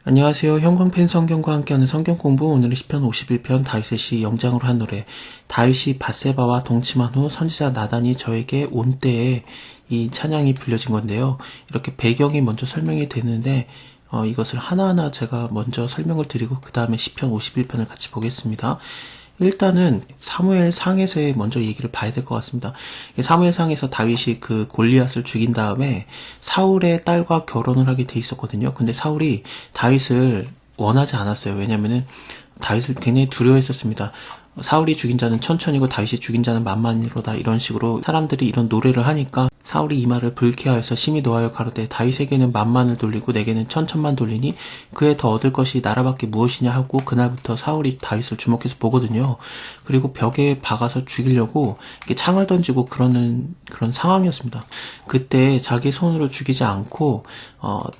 안녕하세요. 형광펜 성경과 함께하는 성경 공부. 오늘은 시편 51편 다윗의 영장으로 한 노래. 다윗이 밧세바와 동침한 후 선지자 나단이 저에게 온 때에 이 찬양이 불려진 건데요. 이렇게 배경이 먼저 설명이 되는데 이것을 하나하나 제가 먼저 설명을 드리고 그 다음에 시편 51편을 같이 보겠습니다. 일단은 사무엘상에서의 먼저 얘기를 봐야 될 것 같습니다. 사무엘상에서 다윗이 그 골리앗을 죽인 다음에 사울의 딸과 결혼을 하게 돼 있었거든요. 근데 사울이 다윗을 원하지 않았어요. 왜냐면은 다윗을 굉장히 두려워했었습니다. 사울이 죽인 자는 천천히고 다윗이 죽인 자는 만만이로다, 이런 식으로 사람들이 이런 노래를 하니까 사울이 이 말을 불쾌하여서 심히 노하여 가로되 다윗에게는 만만을 돌리고 내게는 천천만 돌리니 그에 더 얻을 것이 나라밖에 무엇이냐 하고 그날부터 사울이 다윗을 주목해서 보거든요. 그리고 벽에 박아서 죽이려고 이렇게 창을 던지고 그런 상황이었습니다. 그때 자기 손으로 죽이지 않고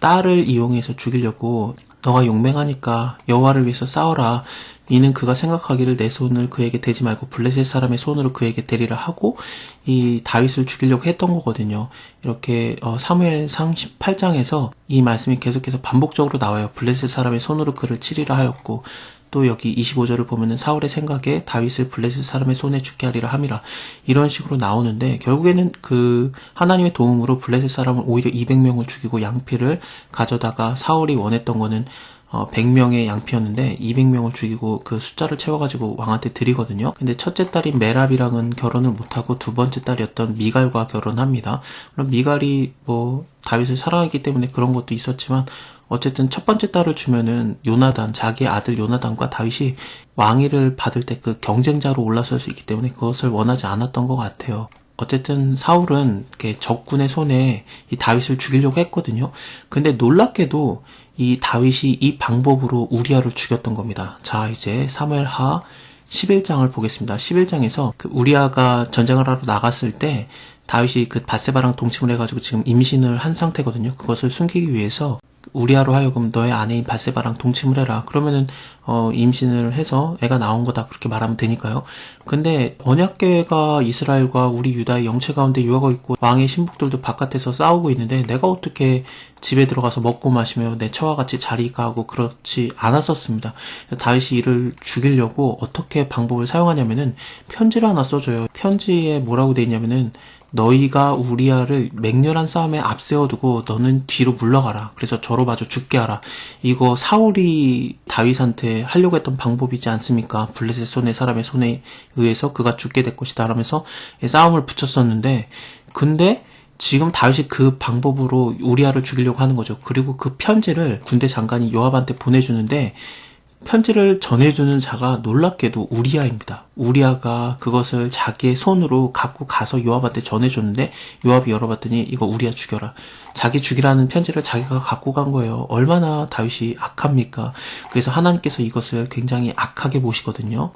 딸을 이용해서 죽이려고, 너가 용맹하니까 여호와를 위해서 싸워라, 이는 그가 생각하기를 내 손을 그에게 대지 말고 블레셋 사람의 손으로 그에게 대리라 하고 이 다윗을 죽이려고 했던 거거든요. 이렇게 사무엘상 18장에서 이 말씀이 계속해서 반복적으로 나와요. 블레셋 사람의 손으로 그를 치리라 하였고, 또 여기 25절을 보면은 사울의 생각에 다윗을 블레셋 사람의 손에 죽게 하리라 함이라, 이런 식으로 나오는데, 결국에는 그 하나님의 도움으로 블레셋 사람은 오히려 200명을 죽이고 양피를 가져다가, 사울이 원했던 거는 100명의 양피였는데 200명을 죽이고 그 숫자를 채워가지고 왕한테 드리거든요. 근데 첫째 딸인 메랍이랑은 결혼을 못하고 두 번째 딸이었던 미갈과 결혼합니다. 그럼 미갈이 다윗을 사랑했기 때문에 그런 것도 있었지만, 어쨌든 첫 번째 딸을 주면은 요나단, 자기 아들 요나단과 다윗이 왕위를 받을 때 그 경쟁자로 올라설 수 있기 때문에 그것을 원하지 않았던 것 같아요. 어쨌든 사울은 이렇게 적군의 손에 이 다윗을 죽이려고 했거든요. 근데 놀랍게도 이 다윗이 이 방법으로 우리아를 죽였던 겁니다. 자, 이제 사무엘하 11장을 보겠습니다. 11장에서 그 우리아가 전쟁을 하러 나갔을 때 다윗이 그 밧세바랑 동침을 해가지고 지금 임신을 한 상태거든요. 그것을 숨기기 위해서 우리아로 하여금 너의 아내인 밧세바랑 동침을 해라. 그러면은 임신을 해서 애가 나온 거다, 그렇게 말하면 되니까요. 근데 언약궤가 이스라엘과 우리 유다의 영체 가운데 유하고 있고 왕의 신복들도 바깥에서 싸우고 있는데 내가 어떻게 집에 들어가서 먹고 마시며 내 처와 같이 자리가 하고 그렇지 않았었습니다. 다윗이 이를 죽이려고 어떻게 방법을 사용하냐면은 편지를 하나 써줘요. 편지에 뭐라고 돼 있냐면은, 너희가 우리아를 맹렬한 싸움에 앞세워두고 너는 뒤로 물러가라. 그래서 저로 마저 죽게 하라. 이거 사울이 다윗한테 하려고 했던 방법이지 않습니까? 블레셋 사람의 손에 의해서 그가 죽게 될 것이다 라면서 싸움을 붙였었는데, 근데 지금 다윗이 그 방법으로 우리아를 죽이려고 하는 거죠. 그리고 그 편지를 군대 장관이 요압한테 보내주는데, 편지를 전해주는 자가 놀랍게도 우리아입니다. 우리아가 그것을 자기의 손으로 갖고 가서 요압한테 전해줬는데, 요압이 열어봤더니 이거 우리아 죽여라, 자기 죽이라는 편지를 자기가 갖고 간 거예요. 얼마나 다윗이 악합니까? 그래서 하나님께서 이것을 굉장히 악하게 보시거든요.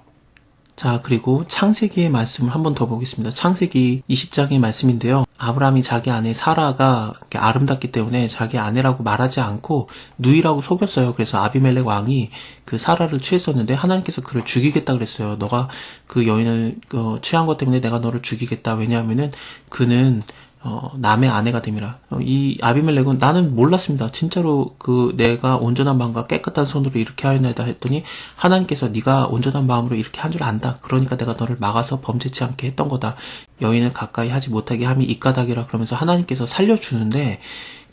자, 그리고 창세기의 말씀을 한 번 더 보겠습니다. 창세기 20장의 말씀인데요. 아브라함이 자기 아내 사라가 아름답기 때문에 자기 아내라고 말하지 않고 누이라고 속였어요. 그래서 아비멜렉 왕이 그 사라를 취했었는데 하나님께서 그를 죽이겠다 그랬어요. 너가 그 여인을 취한 것 때문에 내가 너를 죽이겠다. 왜냐하면은 그는 남의 아내가 됨이라. 이 아비멜렉은 나는 몰랐습니다. 진짜로 내가 온전한 마음과 깨끗한 손으로 이렇게 하였나이다 했더니 하나님께서 네가 온전한 마음으로 이렇게 한 줄 안다. 그러니까 내가 너를 막아서 범죄치 않게 했던 거다. 여인을 가까이 하지 못하게 함이 이까닭이라. 그러면서 하나님께서 살려주는데,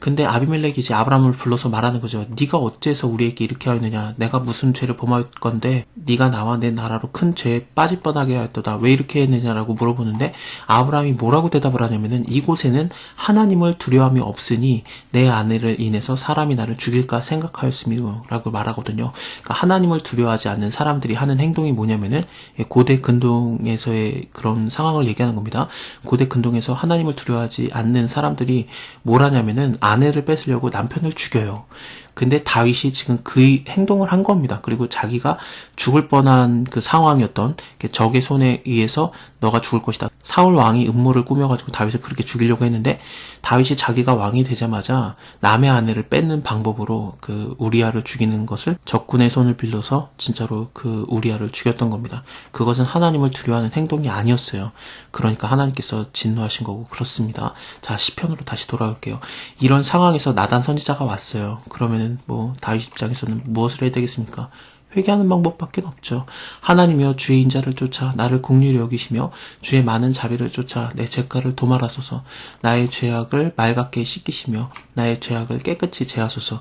근데 아비멜렉이 이제 아브라함을 불러서 말하는 거죠. 네가 어째서 우리에게 이렇게 하였느냐? 내가 무슨 죄를 범하였건데 네가 나와 내 나라로 큰 죄에 빠질 뻔하게 하였도다. 왜 이렇게 했느냐라고 물어보는데, 아브라함이 뭐라고 대답을 하냐면은, 이곳에는 하나님을 두려움이 없으니 내 아내를 인해서 사람이 나를 죽일까 생각하였음이라고 말하거든요. 그러니까 하나님을 두려워하지 않는 사람들이 하는 행동이 뭐냐면은, 고대 근동에서의 그런 상황을 얘기하는 겁니다. 고대 근동에서 하나님을 두려워하지 않는 사람들이 뭘 하냐면은 아내를 뺏으려고 남편을 죽여요. 근데 다윗이 지금 그 행동을 한 겁니다. 그리고 자기가 죽을 뻔한 그 상황이었던 적의 손에 의해서 너가 죽을 것이다. 사울 왕이 음모를 꾸며가지고 다윗을 그렇게 죽이려고 했는데, 다윗이 자기가 왕이 되자마자 남의 아내를 뺏는 방법으로 그 우리아를 죽이는 것을 적군의 손을 빌려서 진짜로 그 우리아를 죽였던 겁니다. 그것은 하나님을 두려워하는 행동이 아니었어요. 그러니까 하나님께서 진노하신 거고 그렇습니다. 자, 시편으로 다시 돌아올게요. 이런 상황에서 나단 선지자가 왔어요. 그러면 그러면은 다윗 입장에서는 무엇을 해야 되겠습니까? 회개하는 방법밖에 없죠. 하나님이여 주의 인자를 쫓아 나를 긍휼히 여기시며 주의 많은 자비를 쫓아 내 죄가를 도말하소서. 나의 죄악을 맑게 씻기시며 나의 죄악을 깨끗이 제하소서.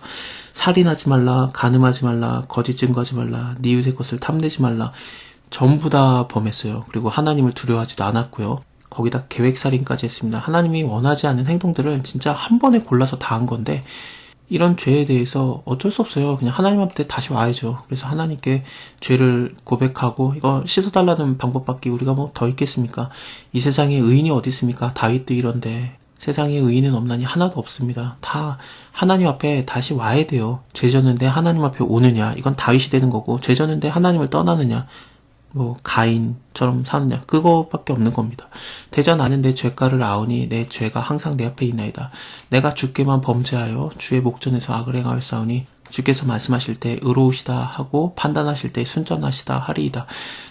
살인하지 말라, 간음하지 말라, 거짓 증거하지 말라, 네 이웃의 것을 탐내지 말라. 전부 다 범했어요. 그리고 하나님을 두려워하지도 않았고요. 거기다 계획살인까지 했습니다. 하나님이 원하지 않는 행동들을 진짜 한 번에 골라서 다 한 건데 이런 죄에 대해서 어쩔 수 없어요. 그냥 하나님한테 다시 와야죠. 그래서 하나님께 죄를 고백하고 이거 씻어달라는 방법밖에 우리가 더 있겠습니까? 이 세상에 의인이 어디 있습니까? 다윗도 이런데 세상에 의인은 없나니 하나도 없습니다. 다 하나님 앞에 다시 와야 돼요. 죄 졌는데 하나님 앞에 오느냐 이건 다윗이 되는 거고, 죄 졌는데 하나님을 떠나느냐 가인처럼 사느냐 그거밖에 없는 겁니다. 대저 나는 내 죄가를 아오니 내 죄가 항상 내 앞에 있나이다. 내가 주께만 범죄하여 주의 목전에서 악을 행하였사오니 주께서 말씀하실 때 의로우시다 하고 판단하실 때 순전하시다 하리이다.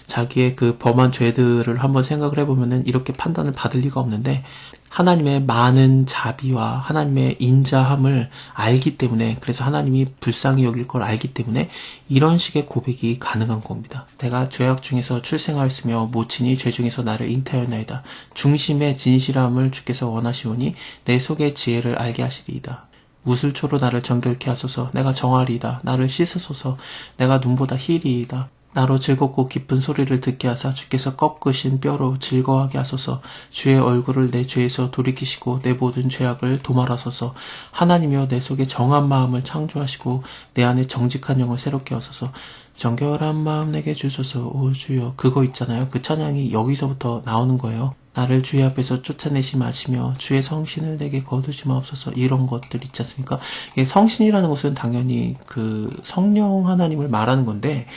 자기의 그 범한 죄들을 한번 생각을 해보면은 이렇게 판단을 받을 리가 없는데 하나님의 많은 자비와 하나님의 인자함을 알기 때문에, 그래서 하나님이 불쌍히 여길 걸 알기 때문에 이런 식의 고백이 가능한 겁니다. 내가 죄악 중에서 출생하였으며 모친이 죄 중에서 나를 잉태하였나이다. 중심의 진실함을 주께서 원하시오니 내 속의 지혜를 알게 하시리이다. 우슬초로 나를 정결케 하소서. 내가 정하리이다. 나를 씻으소서. 내가 눈보다 희리이다. 나로 즐겁고 기쁜 소리를 듣게 하사 주께서 꺾으신 뼈로 즐거워하게 하소서. 주의 얼굴을 내 죄에서 돌이키시고 내 모든 죄악을 도말하소서. 하나님이여 내 속에 정한 마음을 창조하시고 내 안에 정직한 영을 새롭게 하소서. 정결한 마음 내게 주소서. 오 주여. 그거 있잖아요. 그 찬양이 여기서부터 나오는 거예요. 나를 주의 앞에서 쫓아내지 마시며 주의 성신을 내게 거두지 마옵소서. 이런 것들 있지 않습니까? 성신이라는 것은 당연히 그 성령 하나님을 말하는 건데,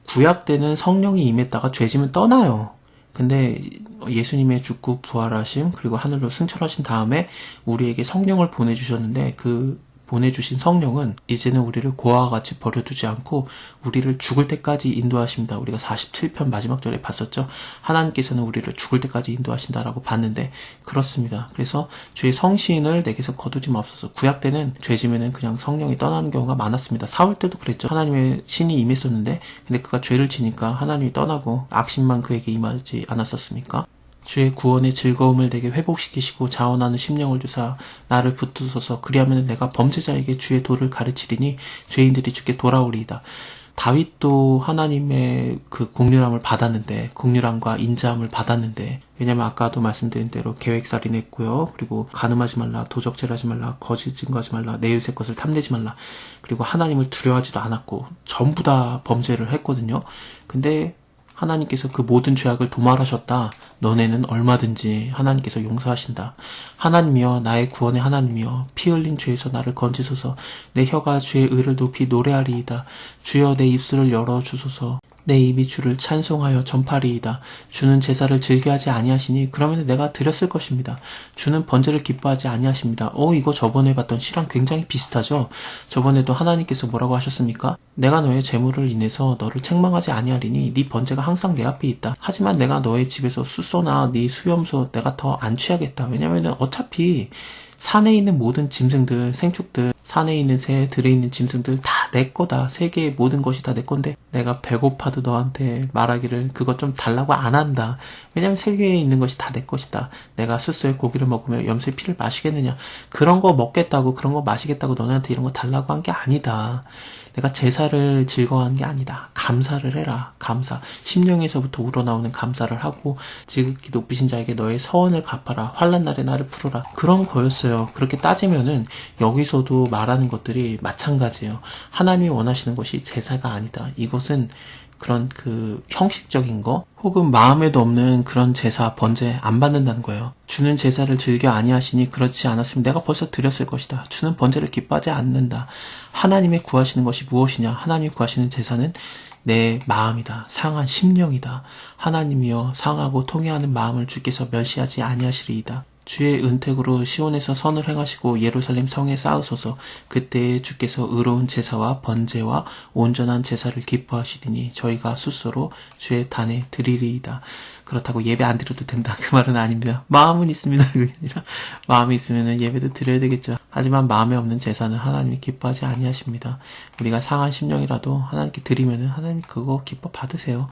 구약 때는 성령이 임했다가 죄짐은 떠나요. 근데 예수님의 죽고 부활하심 그리고 하늘로 승천하신 다음에 우리에게 성령을 보내주셨는데, 그 보내주신 성령은 이제는 우리를 고아와 같이 버려두지 않고 우리를 죽을 때까지 인도하십니다. 우리가 47편 마지막 절에 봤었죠. 하나님께서는 우리를 죽을 때까지 인도하신다라고 봤는데 그렇습니다. 그래서 주의 성신을 내게서 거두지 마옵소서. 구약 때는 죄지면은 그냥 성령이 떠나는 경우가 많았습니다. 사울 때도 그랬죠. 하나님의 신이 임했었는데 근데 그가 죄를 지니까 하나님이 떠나고 악신만 그에게 임하지 않았었습니까? 주의 구원의 즐거움을 내게 회복시키시고 자원하는 심령을 주사 나를 붙드소서. 그리하면 내가 범죄자에게 주의 도를 가르치리니 죄인들이 주께 돌아오리이다. 다윗도 하나님의 그 긍휼함을 받았는데, 긍휼함과 인자함을 받았는데, 왜냐면 아까도 말씀드린 대로 계획살인했고요. 그리고 간음하지 말라, 도적질하지 말라, 거짓 증거하지 말라, 내 이웃의 것을 탐내지 말라. 그리고 하나님을 두려워하지도 않았고 전부 다 범죄를 했거든요. 근데 하나님께서 그 모든 죄악을 도말하셨다. 너네는 얼마든지 하나님께서 용서하신다. 하나님이여 나의 구원의 하나님이여 피 흘린 죄에서 나를 건지소서. 내 혀가 주의 의를 높이 노래하리이다. 주여 내 입술을 열어주소서. 내 입이 주를 찬송하여 전파리이다. 주는 제사를 즐겨하지 아니하시니 그러면 내가 드렸을 것입니다. 주는 번제를 기뻐하지 아니하십니다. 이거 저번에 봤던 시랑 굉장히 비슷하죠? 저번에도 하나님께서 뭐라고 하셨습니까? 내가 너의 재물을 인해서 너를 책망하지 아니하리니 네 번제가 항상 내 앞에 있다. 하지만 내가 너의 집에서 숫소나 네 수염소 내가 더 안 취하겠다. 왜냐면 어차피 산에 있는 모든 짐승들, 생축들, 산에 있는 새, 들에 있는 짐승들 다 내 거다. 세계의 모든 것이 다 내 건데 내가 배고파도 너한테 말하기를 그것 좀 달라고 안 한다. 왜냐면 세계에 있는 것이 다 내 것이다. 내가 숫소의 고기를 먹으며 염소의 피를 마시겠느냐. 그런 거 먹겠다고, 그런 거 마시겠다고 너네한테 이런 거 달라고 한 게 아니다. 내가 제사를 즐거워하는 게 아니다. 감사를 해라. 감사. 심령에서부터 우러나오는 감사를 하고 지극히 높으신 자에게 너의 서원을 갚아라. 환난 날에 나를 부르라. 그런 거였어요. 그렇게 따지면은 여기서도 말하는 것들이 마찬가지예요. 하나님이 원하시는 것이 제사가 아니다. 이것은 그런 그 형식적인 거 혹은 마음에도 없는 그런 제사, 번제 안 받는다는 거예요. 주는 제사를 즐겨 아니하시니 그렇지 않았으면 내가 벌써 드렸을 것이다. 주는 번제를 기뻐하지 않는다. 하나님의 구하시는 것이 무엇이냐? 하나님이 구하시는 제사는 내 마음이다. 상한 심령이다. 하나님이여 상하고 통회하는 마음을 주께서 멸시하지 아니하시리이다. 주의 은택으로 시온에서 선을 행하시고 예루살렘 성에 쌓으소서. 그때에 주께서 의로운 제사와 번제와 온전한 제사를 기뻐하시리니 저희가 숫소로 주의 단에 드리리이다. 그렇다고 예배 안 드려도 된다 그 말은 아닙니다. 마음은 있습니다. 그게 아니라 마음이 있으면 예배도 드려야 되겠죠. 하지만 마음에 없는 제사는 하나님이 기뻐하지 아니하십니다. 우리가 상한 심령이라도 하나님께 드리면은 하나님이 그거 기뻐 받으세요.